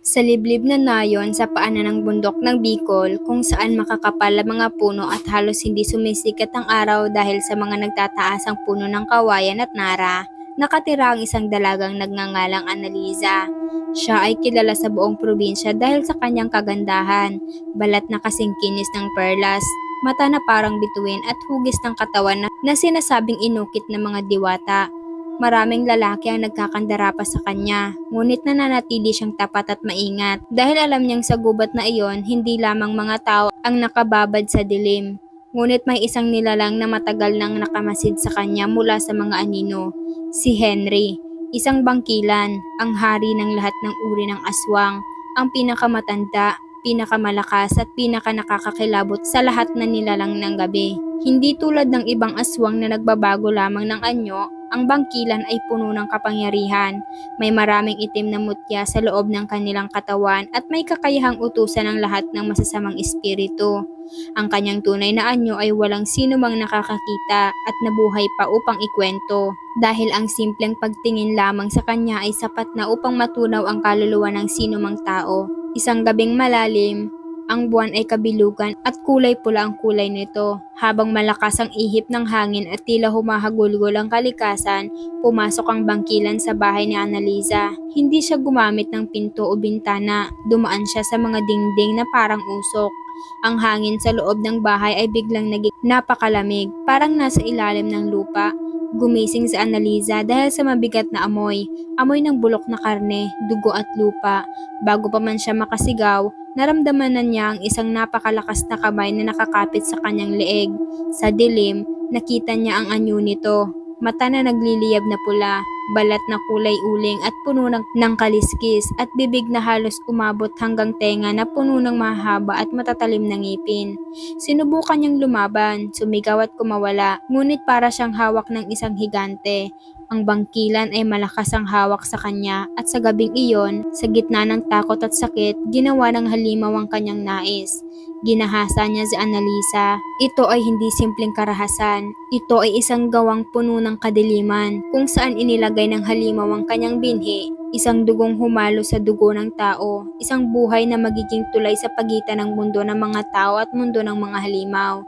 Sa liblib na nayon sa paanan ng bundok ng Bicol kung saan makakapal ang mga puno at halos hindi sumisikat ang araw dahil sa mga nagtataasang puno ng kawayan at nara, nakatira ang isang dalagang nagngangalang Annaliza. Siya ay kilala sa buong probinsya dahil sa kanyang kagandahan, balat na kasing kinis ng perlas, mata na parang bituin at hugis ng katawan na sinasabing inukit ng mga diwata. Maraming lalaki ang nagkakandara pa sa kanya, ngunit nananatili siyang tapat at maingat dahil alam niyang sa gubat na iyon hindi lamang mga tao ang nakababad sa dilim. Ngunit may isang nilalang na matagal nang nakamasid sa kanya mula sa mga anino, si Henry, isang bangkilan, ang hari ng lahat ng uri ng aswang, ang pinakamatanda, pinakamalakas at pinakanakakakilabot sa lahat na nilalang ng gabi. Hindi tulad ng ibang aswang na nagbabago lamang ng anyo, ang bangkilan ay puno ng kapangyarihan. May maraming itim na mutya sa loob ng kanilang katawan at may kakayahang utusan ang lahat ng masasamang espiritu. Ang kanyang tunay na anyo ay walang sino mang nakakakita at nabuhay pa upang ikwento. Dahil ang simpleng pagtingin lamang sa kanya ay sapat na upang matunaw ang kaluluwa ng sino mang tao. Isang gabing malalim, ang buwan ay kabilugan at kulay pula ang kulay nito. Habang malakas ang ihip ng hangin at tila humahagulgol ang kalikasan, pumasok ang bangkilan sa bahay ni Annaliza. Hindi siya gumamit ng pinto o bintana. Dumaan siya sa mga dingding na parang usok. Ang hangin sa loob ng bahay ay biglang naging napakalamig, parang nasa ilalim ng lupa. Gumising si Annaliza dahil sa mabigat na amoy ng bulok na karne, dugo at lupa. Bago pa man siya makasigaw, naramdaman na niya ang isang napakalakas na kamay na nakakapit sa kanyang leeg. Sa dilim, nakita niya ang anyo nito. Mata na nagliliyab na pula, balat na kulay uling at puno ng kaliskis at bibig na halos umabot hanggang tenga na puno ng mahaba at matatalim na ngipin. Sinubukan niyang lumaban, sumigaw at kumawala, ngunit para siyang hawak ng isang higante. Ang bangkilan ay malakas ang hawak sa kanya at sa gabing iyon, sa gitna ng takot at sakit, ginawa ng halimaw ang kanyang nais. Ginahasa niya si Annalisa. Ito ay hindi simpleng karahasan. Ito ay isang gawang puno ng kadiliman kung saan inilagay ng halimaw ang kanyang binhi. Isang dugong humalo sa dugo ng tao, isang buhay na magiging tulay sa pagitan ng mundo ng mga tao at mundo ng mga halimaw.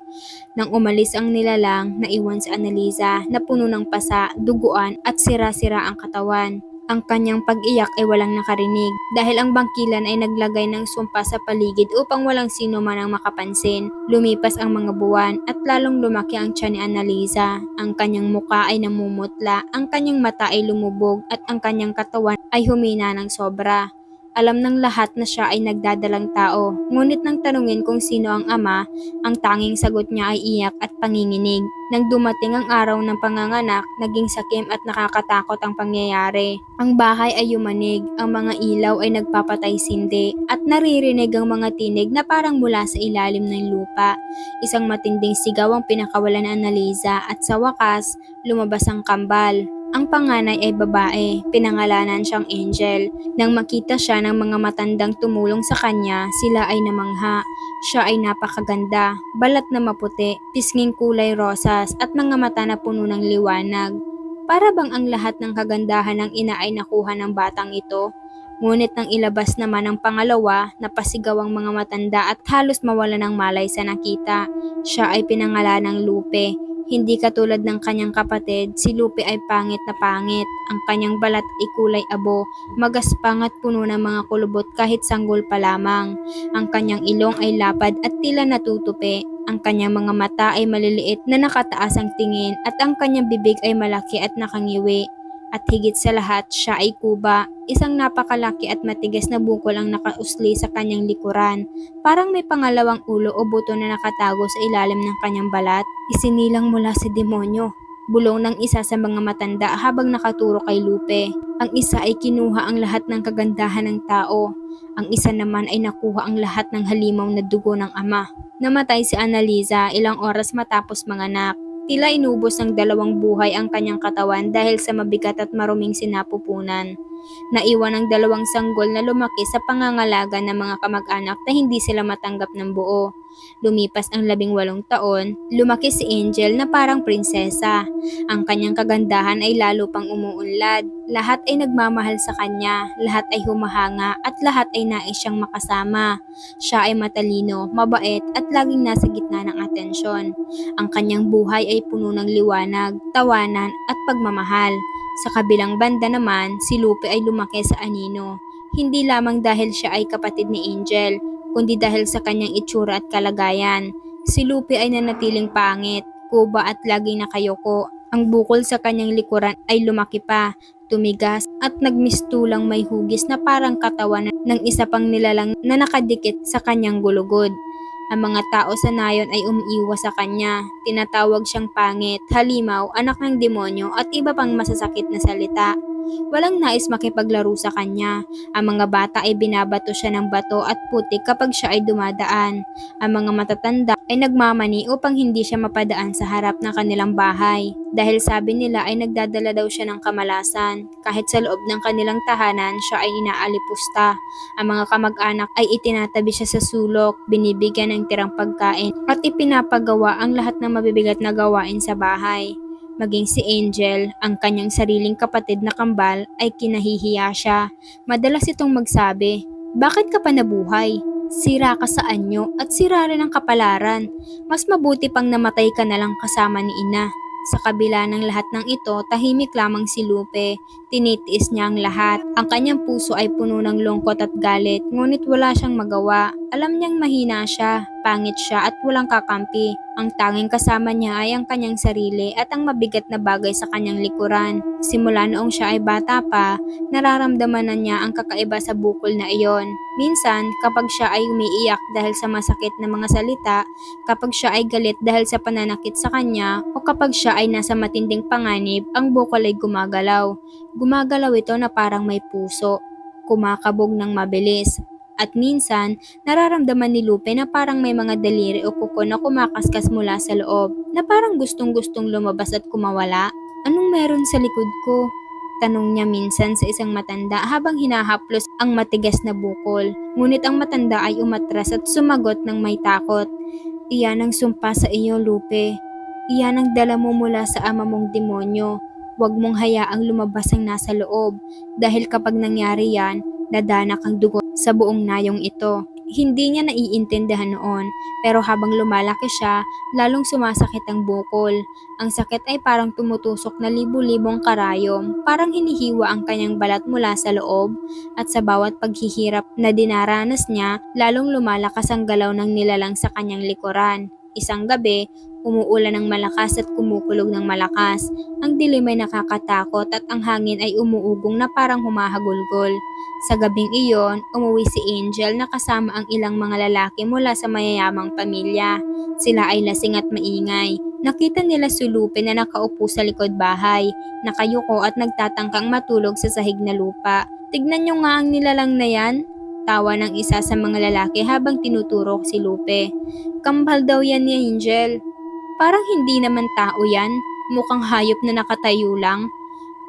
Nang umalis ang nilalang, naiwan si Annalisa na puno ng pasa, duguan at sira-sira ang katawan. Ang kanyang pag-iyak ay walang nakarinig dahil ang bangkilan ay naglagay ng sumpa sa paligid upang walang sino man ang makapansin. Lumipas ang mga buwan at lalong lumaki ang tiyan ni Annalisa. Ang kanyang muka ay namumutla, ang kanyang mata ay lumubog at ang kanyang katawan ay humina ng sobra. Alam ng lahat na siya ay nagdadalang tao, ngunit nang tanungin kung sino ang ama, ang tanging sagot niya ay iyak at panginginig. Nang dumating ang araw ng panganganak, naging sakim at nakakatakot ang pangyayari. Ang bahay ay yumanig, ang mga ilaw ay nagpapatay-sindi, at naririnig ang mga tinig na parang mula sa ilalim ng lupa. Isang matinding sigaw ang pinakawalan ni Annalisa at sa wakas, lumabas ang kambal. Ang panganay ay babae, pinangalanan siyang Angel. Nang makita siya ng mga matandang tumulong sa kanya, sila ay namangha. Siya ay napakaganda, balat na maputi, pisnging kulay rosas at mga mata na puno ng liwanag. Para bang ang lahat ng kagandahan ng ina ay nakuha ng batang ito? Ngunit nang ilabas naman ang pangalawa, napasigaw ang mga matanda at halos mawala ng malay sa nakita. Siya ay pinangalan ng Lupe. Hindi katulad ng kanyang kapatid, si Lupe ay pangit na pangit. Ang kanyang balat ay kulay abo, magaspang at puno ng mga kulubot kahit sanggol pa lamang. Ang kanyang ilong ay lapad at tila natutupi. Ang kanyang mga mata ay maliliit na nakataas ang tingin at ang kanyang bibig ay malaki at nakangiwi. At higit sa lahat, siya ay kuba. Isang napakalaki at matigas na bukol ang nakausli sa kanyang likuran. Parang may pangalawang ulo o buto na nakatago sa ilalim ng kanyang balat. Isinilang mula si demonyo. Bulong ng isa sa mga matanda habang nakaturo kay Lupe. Ang isa ay kinuha ang lahat ng kagandahan ng tao. Ang isa naman ay nakuha ang lahat ng halimaw na dugo ng ama. Namatay si Annalisa ilang oras matapos manganak. Tila inubos ng dalawang buhay ang kanyang katawan dahil sa mabigat at maruming sinapupunan. Naiwan ang dalawang sanggol na lumaki sa pangangalaga ng mga kamag-anak na hindi sila matanggap ng buo. Lumipas ang 18 taon, lumaki si Angel na parang prinsesa. Ang kanyang kagandahan ay lalo pang umuunlad. Lahat ay nagmamahal sa kanya, lahat ay humahanga at lahat ay nais siyang makasama. Siya ay matalino, mabait at laging nasa gitna ng atensyon. Ang kanyang buhay ay puno ng liwanag, tawanan at pagmamahal. Sa kabilang banda naman, si Lupe ay lumaki sa anino. Hindi lamang dahil siya ay kapatid ni Angel, kundi dahil sa kanyang itsura at kalagayan. Si Lupe ay nanatiling pangit, kuba at laging nakayoko. Ang bukol sa kanyang likuran ay lumaki pa, tumigas at nagmistulang may hugis na parang katawan ng isa pang nilalang na nakadikit sa kanyang gulugod. Ang mga tao sa nayon ay umiiwas sa kanya, tinatawag siyang pangit, halimaw, anak ng demonyo at iba pang masasakit na salita. Walang nais makipaglaro sa kanya. Ang mga bata ay binabato siya ng bato at putik kapag siya ay dumadaan. Ang mga matatanda ay nagmamani upang hindi siya mapadaan sa harap ng kanilang bahay. Dahil sabi nila ay nagdadala daw siya ng kamalasan. Kahit sa loob ng kanilang tahanan, siya ay inaalipusta. Ang mga kamag-anak ay itinatabi siya sa sulok, binibigyan ng tirang pagkain at ipinapagawa ang lahat ng mabibigat na gawain sa bahay. Maging si Angel, ang kanyang sariling kapatid na kambal, ay kinahihiya siya. Madalas itong magsabi, "Bakit ka pa nabuhay? Sira ka sa anyo at sira rin ang kapalaran. Mas mabuti pang namatay ka na lang kasama ni ina." Sa kabila ng lahat ng ito, tahimik lamang si Lupe. Tinitiis niya ang lahat. Ang kanyang puso ay puno ng lungkot at galit, ngunit wala siyang magawa. Alam niyang mahina siya, pangit siya at walang kakampi. Ang tanging kasama niya ay ang kanyang sarili at ang mabigat na bagay sa kanyang likuran. Simula noong siya ay bata pa, nararamdaman na niya ang kakaiba sa bukol na iyon. Minsan, kapag siya ay umiiyak dahil sa masakit na mga salita, kapag siya ay galit dahil sa pananakit sa kanya, o kapag siya ay nasa matinding panganib, ang bukol ay gumagalaw. Gumagalaw ito na parang may puso, kumakabog ng mabilis. At minsan, nararamdaman ni Lupe na parang may mga daliri o kuko na kumakaskas mula sa loob, na parang gustong-gustong lumabas at kumawala. "Anong meron sa likod ko?" tanong niya minsan sa isang matanda habang hinahaplos ang matigas na bukol. Ngunit ang matanda ay umatras at sumagot ng may takot, "Iyan ang sumpa sa iyo, Lupe. Iyan ang dala mo mula sa ama mong demonyo. Huwag mong hayaang lumabas ang nasa loob, dahil kapag nangyari yan, dadanak ang dugo sa buong nayong ito." Hindi niya naiintindihan noon, pero habang lumalaki siya, lalong sumasakit ang bukol. Ang sakit ay parang tumutusok na libu-libong karayom, parang hinihiwa ang kanyang balat mula sa loob, at sa bawat paghihirap na dinaranas niya, lalong lumalakas ang galaw ng nilalang sa kanyang likuran. Isang gabi, umuulan ng malakas at kumukulog ng malakas. Ang dilim ay nakakatakot at ang hangin ay umuugong na parang humahagulgol. Sa gabing iyon, umuwi si Angel na kasama ang ilang mga lalaki mula sa mayayamang pamilya. Sila ay lasing at maingay. Nakita nila si Lupe na nakaupo sa likod bahay, nakayuko at nagtatangkang matulog sa sahig na lupa. "Tignan niyo nga ang nilalang na yan," tawa ng isa sa mga lalaki habang tinuturok si Lupe. "Kambal daw yan ni Angel. Parang hindi naman tao yan, mukhang hayop na nakatayo lang."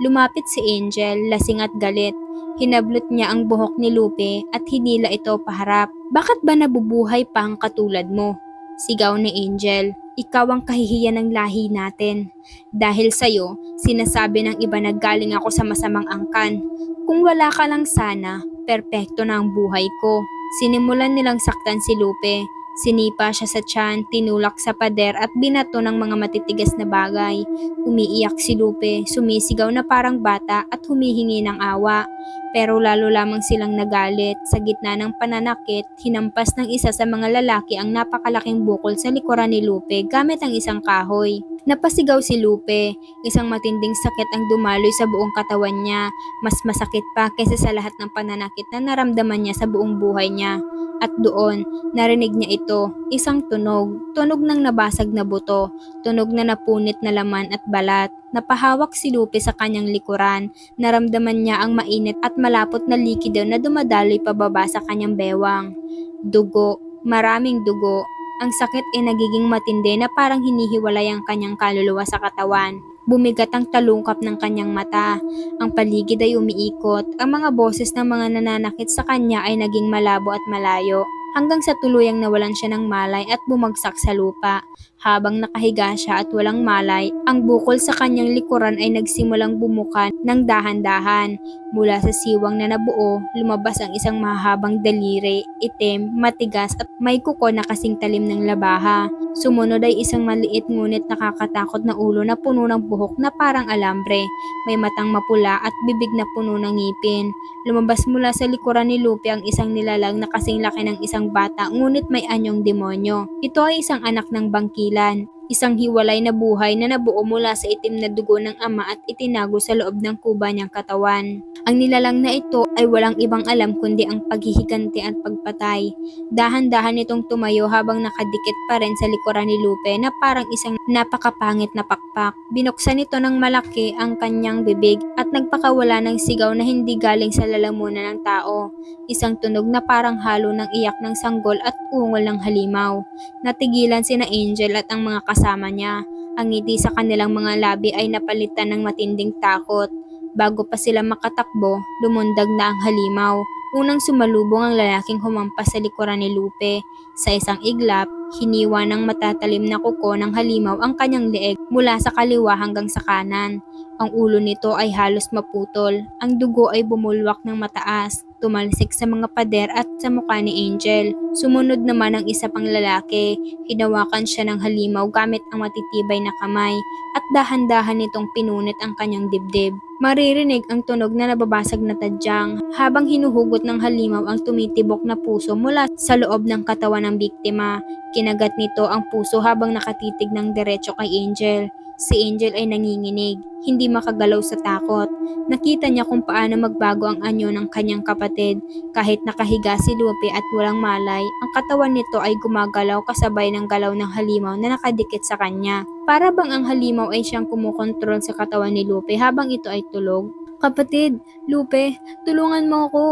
Lumapit si Angel, lasing at galit. Hinablot niya ang buhok ni Lupe at hinila ito paharap. "Bakit ba nabubuhay pa ang katulad mo?" sigaw ni Angel. "Ikaw ang kahihiyan ng lahi natin. Dahil sa'yo, sinasabi ng iba na galing ako sa masamang angkan. Kung wala ka lang sana, perpekto na ang buhay ko." Sinimulan nilang saktan si Lupe. Sinipa siya sa tiyan, tinulak sa pader at binato ng mga matitigas na bagay. Umiiyak si Lupe, sumisigaw na parang bata at humihingi ng awa. Pero lalo lamang silang nagalit. Sa gitna ng pananakit, hinampas ng isa sa mga lalaki ang napakalaking bukol sa likuran ni Lupe gamit ang isang kahoy. Napasigaw si Lupe. Isang matinding sakit ang dumaloy sa buong katawan niya. Mas masakit pa kaysa sa lahat ng pananakit na naramdaman niya sa buong buhay niya. At doon, narinig niya ito, isang tunog, tunog ng nabasag na buto, tunog na napunit na laman at balat. Napahawak si Lupe sa kanyang likuran, naramdaman niya ang mainit at malapot na likido na dumadaloy pababa sa kanyang bewang. Dugo, maraming dugo. Ang sakit ay nagiging matindi na parang hinihiwalay ang kanyang kaluluwa sa katawan. Bumigat ang talungkap ng kanyang mata. Ang paligid ay umiikot. Ang mga boses ng mga nananakit sa kanya ay naging malabo at malayo. Hanggang sa tuluyang nawalan siya ng malay at bumagsak sa lupa. Habang nakahiga siya at walang malay, ang bukol sa kanyang likuran ay nagsimulang bumuka ng dahan-dahan. Mula sa siwang na nabuo, lumabas ang isang mahabang daliri, itim, matigas at may kuko na kasing talim ng labaha. Sumunod ay isang maliit ngunit nakakatakot na ulo na puno ng buhok na parang alambre. May matang mapula at bibig na puno ng ngipin. Lumabas mula sa likuran ni Lupe ang isang nilalang na kasing laki ng isang bata ngunit may anyong demonyo. Ito ay isang anak ng bangkilan. Isang hiwalay na buhay na nabuo mula sa itim na dugo ng ama at itinago sa loob ng kuba niyang katawan. Ang nilalang na ito ay walang ibang alam kundi ang paghihiganti at pagpatay. Dahan-dahan itong tumayo habang nakadikit pa rin sa likuran ni Lupe na parang isang napakapangit na pakpak. Binuksan ito ng malaki ang kanyang bibig at nagpakawala ng sigaw na hindi galing sa lalamunan ng tao. Isang tunog na parang halo ng iyak ng sanggol at ungol ng halimaw. Natigilan sina Angel at ang mga kasama niya. Ang ngiti sa kanilang mga labi ay napalitan ng matinding takot. Bago pa sila makatakbo, lumundag na ang halimaw. Unang sumalubong ang lalaking humampas sa likuran ni Lupe. Sa isang iglap, hiniwa ng matatalim na kuko ng halimaw ang kanyang leeg mula sa kaliwa hanggang sa kanan. Ang ulo nito ay halos maputol. Ang dugo ay bumulwak ng mataas, tumalsik sa mga pader at sa mukha ni Angel. Sumunod naman ang isa pang lalaki. Hinawakan siya ng halimaw gamit ang matitibay na kamay at dahan-dahan nitong pinunit ang kanyang dibdib. Maririnig ang tunog na nababasag na tadyang habang hinuhugot ng halimaw ang tumitibok na puso mula sa loob ng katawan ng biktima. Kinagat nito ang puso habang nakatitig ng diretso kay Angel. Si Angel ay nanginginig, hindi makagalaw sa takot. Nakita niya kung paano magbago ang anyo ng kanyang kapatid. Kahit nakahiga si Lupe at walang malay, ang katawan nito ay gumagalaw kasabay ng galaw ng halimaw na nakadikit sa kanya. Para bang ang halimaw ay siyang kumukontrol sa katawan ni Lupe habang ito ay tulog. "Kapatid, Lupe, tulungan mo ako,"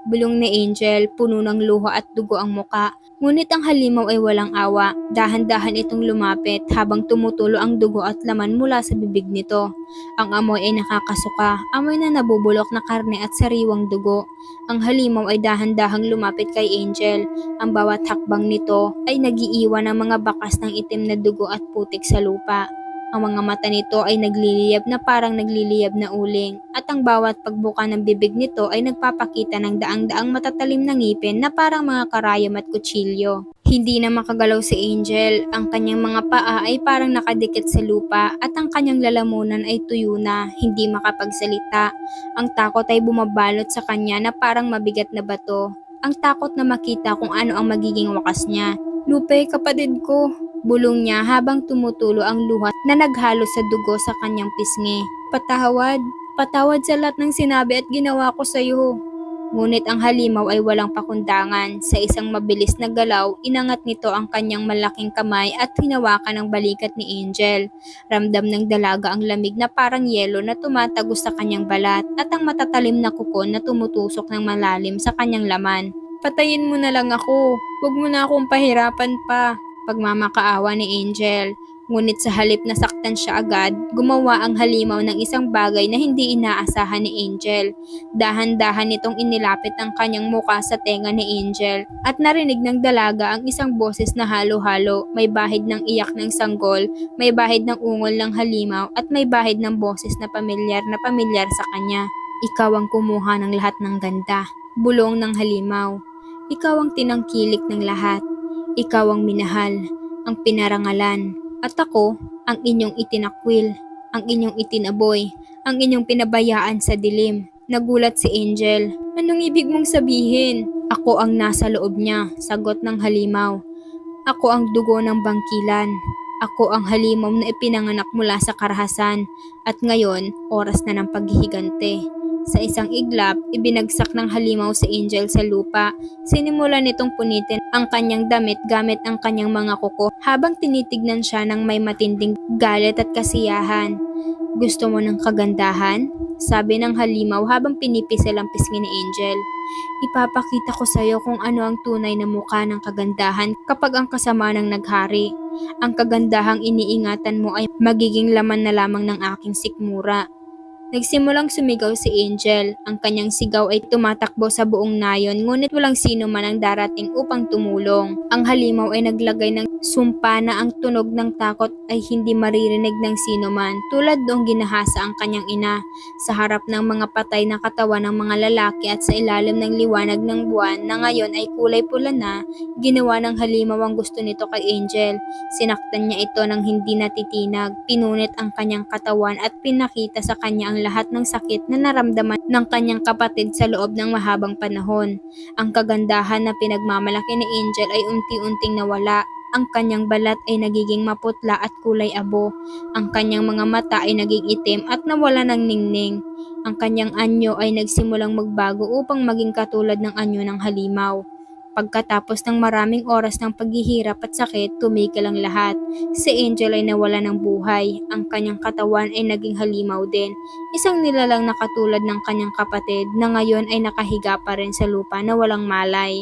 bulong ni Angel, puno ng luha at dugo ang muka. Ngunit ang halimaw ay walang awa. Dahan-dahan itong lumapit habang tumutulo ang dugo at laman mula sa bibig nito. Ang amoy ay nakakasuka, amoy na nabubulok na karne at sariwang dugo. Ang halimaw ay dahan-dahang lumapit kay Angel. Ang bawat hakbang nito ay nagiiwan ng mga bakas ng itim na dugo at putik sa lupa. Ang mga mata nito ay nagliliyab na parang nagliliyab na uling at ang bawat pagbuka ng bibig nito ay nagpapakita ng daang-daang matatalim na ngipin na parang mga karayom at kutsilyo. Hindi na makagalaw si Angel, ang kanyang mga paa ay parang nakadikit sa lupa at ang kanyang lalamunan ay tuyo na, hindi makapagsalita. Ang takot ay bumabalot sa kanya na parang mabigat na bato. Ang takot na makita kung ano ang magiging wakas niya. "Lupe, kapatid ko," bulong niya habang tumutulo ang luha na naghalo sa dugo sa kanyang pisngi. "Patawad. Patawad sa lahat ng sinabi at ginawa ko sa iyo." Ngunit ang halimaw ay walang pakundangan. Sa isang mabilis na galaw, inangat nito ang kanyang malaking kamay at hinawakan ang balikat ni Angel. Ramdam ng dalaga ang lamig na parang yelo na tumatagos sa kanyang balat at ang matatalim na kuko na tumutusok ng malalim sa kanyang laman. "Patayin mo na lang ako. Huwag mo na akong pahirapan pa," pagmamakaawa ni Angel. Ngunit sa halip na saktan siya agad, gumawa ang halimaw ng isang bagay na hindi inaasahan ni Angel. Dahan-dahan nitong inilapit ang kanyang muka sa tenga ni Angel at narinig ng dalaga ang isang boses na halo-halo, may bahid ng iyak ng sanggol, may bahid ng ungol ng halimaw at may bahid ng boses na pamilyar sa kanya. "Ikaw ang kumuha ng lahat ng ganda," bulong ng halimaw. "Ikaw ang tinangkilik ng lahat. Ikaw ang minahal, ang pinarangalan. At ako, ang inyong itinakwil, ang inyong itinaboy, ang inyong pinabayaan sa dilim." Nagulat si Angel. "Anong ibig mong sabihin?" "Ako ang nasa loob niya," sagot ng halimaw. "Ako ang dugo ng bangkilan. Ako ang halimaw na ipinanganak mula sa karahasan. At ngayon, oras na ng paghihigante." Sa isang iglap, ibinagsak ng halimaw si Angel sa lupa. Sinimulan nitong punitin ang kanyang damit gamit ang kanyang mga kuko habang tinitignan siya ng may matinding galit at kasiyahan. "Gusto mo ng kagandahan?" sabi ng halimaw habang pinipisil ang pisngi ni Angel. Ipapakita ko sa'yo kung ano ang tunay na mukha ng kagandahan kapag ang kasama ng naghari. Ang kagandahang iniingatan mo ay magiging laman na lamang ng aking sikmura. Nagsimulang sumigaw si Angel. Ang kanyang sigaw ay tumatakbo sa buong nayon, ngunit walang sino man ang darating upang tumulong. Ang halimaw ay naglagay ng sumpa na ang tunog ng takot ay hindi maririnig ng sino man, tulad noong ginahasa ang kanyang ina. Sa harap ng mga patay na katawan ng mga lalaki at sa ilalim ng liwanag ng buwan na ngayon ay kulay pula na, ginawa ng halimaw ang gusto nito kay Angel. Sinaktan niya ito ng hindi natitinag, pinunit ang kanyang katawan at pinakita sa kanya ang lahat ng sakit na naramdaman ng kanyang kapatid sa loob ng mahabang panahon. Ang kagandahan na pinagmamalaki ni Angel ay unti-unting nawala. Ang kanyang balat ay nagiging maputla at kulay abo. Ang kanyang mga mata ay naging itim at nawala ng ningning. Ang kanyang anyo ay nagsimulang magbago upang maging katulad ng anyo ng halimaw. Pagkatapos ng maraming oras ng paghihirap at sakit, tumigil ang lahat. Si Angel ay nawala ng buhay. Ang kanyang katawan ay naging halimaw din. Isang nilalang na katulad ng kanyang kapatid na ngayon ay nakahiga pa rin sa lupa na walang malay.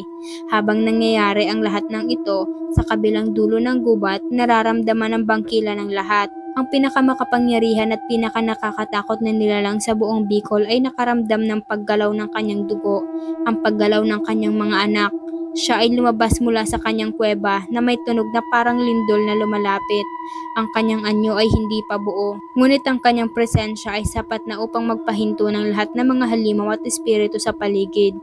Habang nangyayari ang lahat ng ito, sa kabilang dulo ng gubat, nararamdaman ng bangkila ng lahat. Ang pinakamakapangyarihan at pinakanakakatakot na nilalang sa buong Bicol ay nakaramdam ng paggalaw ng kanyang dugo, ang paggalaw ng kanyang mga anak. Siya ay lumabas mula sa kanyang kuweba na may tunog na parang lindol na lumalapit. Ang kanyang anyo ay hindi pa buo, ngunit ang kanyang presensya ay sapat na upang magpahinto ng lahat ng mga halimaw at espiritu sa paligid.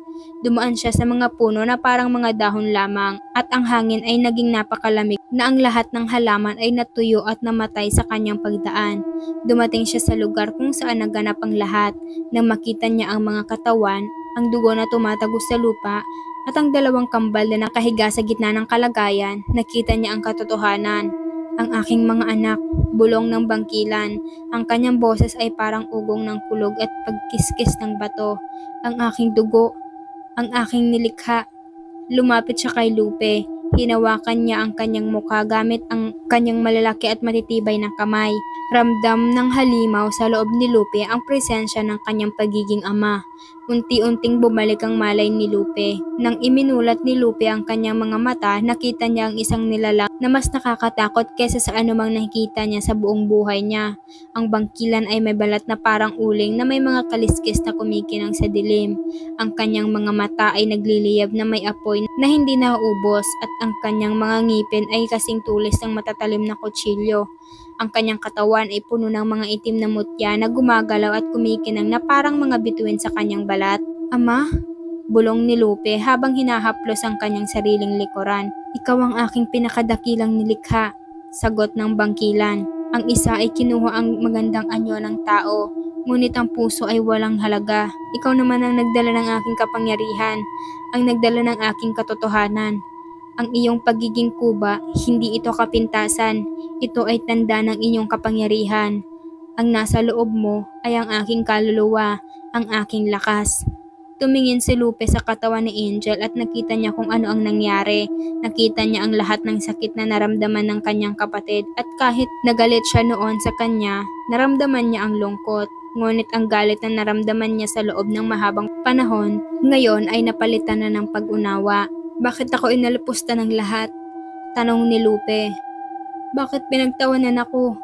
Dumaan siya sa mga puno na parang mga dahon lamang at ang hangin ay naging napakalamig na ang lahat ng halaman ay natuyo at namatay sa kanyang pagdaan. Dumating siya sa lugar kung saan naganap ang lahat. Nang makita niya ang mga katawan, ang dugo na tumatagos sa lupa, at ang dalawang kambal na nakahiga sa gitna ng kalagayan, nakita niya ang katotohanan. Ang aking mga anak, bulong ng bangkilan. Ang kanyang boses ay parang ugong ng kulog at pagkiskis ng bato. Ang aking dugo, ang aking nilikha. Lumapit siya kay Lupe. Hinawakan niya ang kanyang mukha gamit ang kanyang malalaki at matitibay na kamay. Ramdam ng halimaw sa loob ni Lupe ang presensya ng kanyang pagiging ama. Unti-unting bumalik ang malay ni Lupe. Nang iminulat ni Lupe ang kanyang mga mata, nakita niya ang isang nilalang na mas nakakatakot kesa sa anumang nakita niya sa buong buhay niya. Ang bangkilan ay may balat na parang uling na may mga kaliskis na kumikinang sa dilim. Ang kanyang mga mata ay nagliliyab na may apoy na hindi nauubos at ang kanyang mga ngipin ay kasing tulis ng matatalim na kutsilyo. Ang kanyang katawan ay puno ng mga itim na mutya na gumagalaw at kumikinang na parang mga bituin sa kanyang balat. Ama? Bulong ni Lupe habang hinahaplos ang kanyang sariling likuran. Ikaw ang aking pinakadakilang nilikha, sagot ng bangkilan. Ang isa ay kinuha ang magandang anyo ng tao, ngunit ang puso ay walang halaga. Ikaw naman ang nagdala ng aking kapangyarihan, ang nagdala ng aking katotohanan. Ang iyong pagiging kuba, hindi ito kapintasan. Ito ay tanda ng inyong kapangyarihan. Ang nasa loob mo ay ang aking kaluluwa, ang aking lakas. Tumingin si Lupe sa katawan ni Angel at nakita niya kung ano ang nangyari. Nakita niya ang lahat ng sakit na naramdaman ng kanyang kapatid at kahit nagalit siya noon sa kanya, naramdaman niya ang lungkot. Ngunit ang galit na naramdaman niya sa loob ng mahabang panahon, ngayon ay napalitan na ng pag-unawa. Bakit ako inalipusta ng lahat? Tanong ni Lupe. Bakit pinagtawanan ako?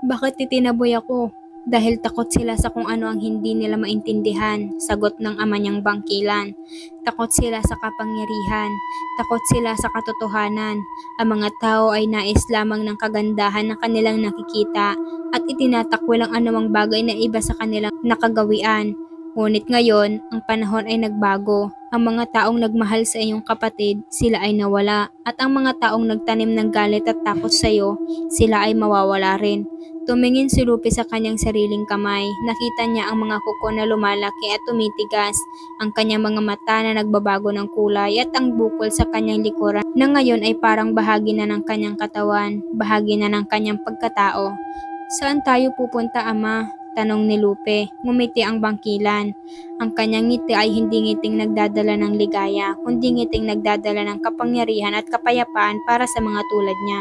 Bakit titinaboy ako? Dahil takot sila sa kung ano ang hindi nila maintindihan, sagot ng ama niyang bangkilan. Takot sila sa kapangyarihan, takot sila sa katotohanan. Ang mga tao ay nais lamang ng kagandahan na kanilang nakikita at itinatakwil ang anumang bagay na iba sa kanilang nakagawian. Ngunit ngayon, ang panahon ay nagbago. Ang mga taong nagmahal sa iyong kapatid, sila ay nawala. At ang mga taong nagtanim ng galit at takot sa iyo, sila ay mawawala rin. Tumingin si Lupe sa kanyang sariling kamay. Nakita niya ang mga kuko na lumalaki at tumitigas, ang kanyang mga mata na nagbabago ng kulay at ang bukol sa kanyang likuran na ngayon ay parang bahagi na ng kanyang katawan, bahagi na ng kanyang pagkatao. Saan tayo pupunta, ama? Tanong ni Lupe. Ngumiti ang bangkilan. Ang kanyang ngiti ay hindi ngiting nagdadala ng ligaya, kundi ngiting nagdadala ng kapangyarihan at kapayapaan para sa mga tulad niya.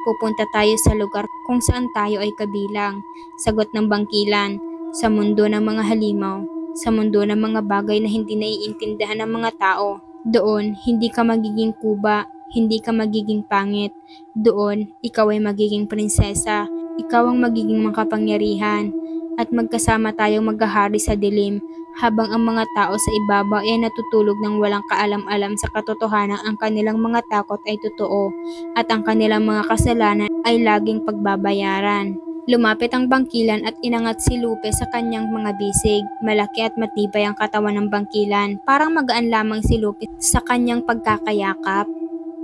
Pupunta tayo sa lugar kung saan tayo ay kabilang, sagot ng bangkilan, sa mundo ng mga halimaw, sa mundo ng mga bagay na hindi naiintindihan ng mga tao. Doon, hindi ka magiging kuba, hindi ka magiging pangit. Doon, ikaw ay magiging prinsesa. Ikaw ang magiging makapangyarihan. At magkasama tayong maghahari sa dilim, habang ang mga tao sa ibabaw ay natutulog ng walang kaalam-alam sa katotohanan ang kanilang mga takot ay totoo at ang kanilang mga kasalanan ay laging pagbabayaran. Lumapit ang bangkilan at inangat si Lupe sa kanyang mga bisig. Malaki at matibay ang katawan ng bangkilan. Parang magaan lamang si Lupe sa kanyang pagkakayakap.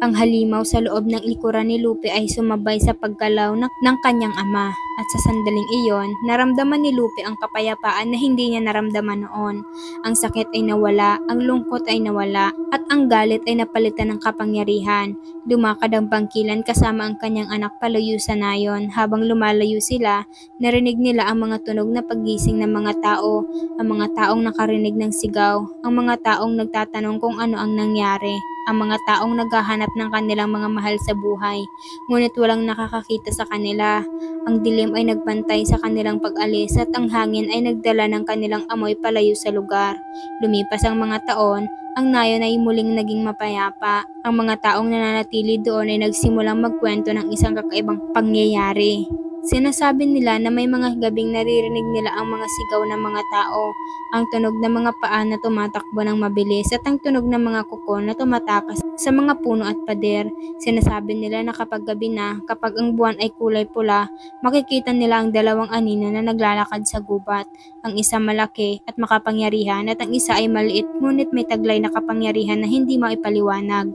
Ang halimaw sa loob ng likuran ni Lupe ay sumabay sa paggalaw ng kanyang ama. At sa sandaling iyon, naramdaman ni Lupe ang kapayapaan na hindi niya naramdaman noon. Ang sakit ay nawala, ang lungkot ay nawala, at ang galit ay napalitan ng kapangyarihan. Lumakad ang bangkilan kasama ang kanyang anak palayo sa nayon. Habang lumalayo sila, narinig nila ang mga tunog na paggising ng mga tao, ang mga taong nakarinig ng sigaw, ang mga taong nagtatanong kung ano ang nangyari, ang mga taong naghahanap ng kanilang mga mahal sa buhay, ngunit walang nakakakita sa kanila. Ang dilim ay nagbantay sa kanilang pag-alis at ang hangin ay nagdala ng kanilang amoy palayo sa lugar. Lumipas ang mga taon, ang nayon ay muling naging mapayapa. Ang mga taong nananatili doon ay nagsimulang magkwento ng isang kakaibang pangyayari. Sinasabi nila na may mga gabing naririnig nila ang mga sigaw ng mga tao, ang tunog ng mga paa na tumatakbo ng mabilis at ang tunog ng mga kuko na tumatakas sa mga puno at pader. Sinasabi nila na kapag gabi na, kapag ang buwan ay kulay pula, makikita nila ang dalawang anino na naglalakad sa gubat. Ang isa malaki at makapangyarihan at ang isa ay maliit ngunit may taglay na kapangyarihan na hindi maipaliwanag.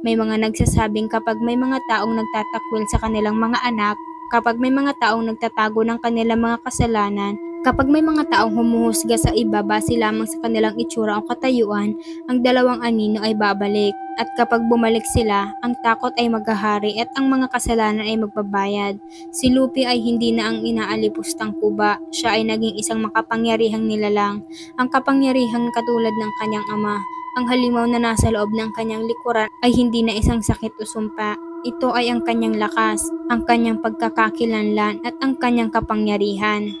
May mga nagsasabing kapag may mga taong nagtatakwil sa kanilang mga anak, kapag may mga taong nagtatago ng kanilang mga kasalanan, kapag may mga taong humuhusga sa iba base lamang sa kanilang itsura o katayuan, ang dalawang anino ay babalik. At kapag bumalik sila, ang takot ay maghahari at ang mga kasalanan ay magbabayad. Si Lupi ay hindi na ang inaalipustang kuba, siya ay naging isang makapangyarihang nilalang, ang kapangyarihang katulad ng kanyang ama. Ang halimaw na nasa loob ng kanyang likuran ay hindi na isang sakit o sumpa. Ito ay ang kanyang lakas, ang kanyang pagkakakilanlan at ang kanyang kapangyarihan.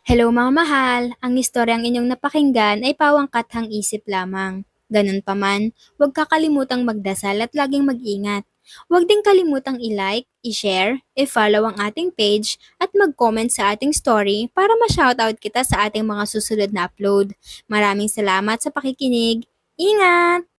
Hello mga mahal! Ang istoryang inyong napakinggan ay pawang kathang isip lamang. Ganun pa man, huwag kakalimutang magdasal at laging mag-ingat. Huwag din kalimutang i-like, i-share, i-follow ang ating page at mag-comment sa ating story para ma-shoutout kita sa ating mga susunod na upload. Maraming salamat sa pakikinig. Ingat!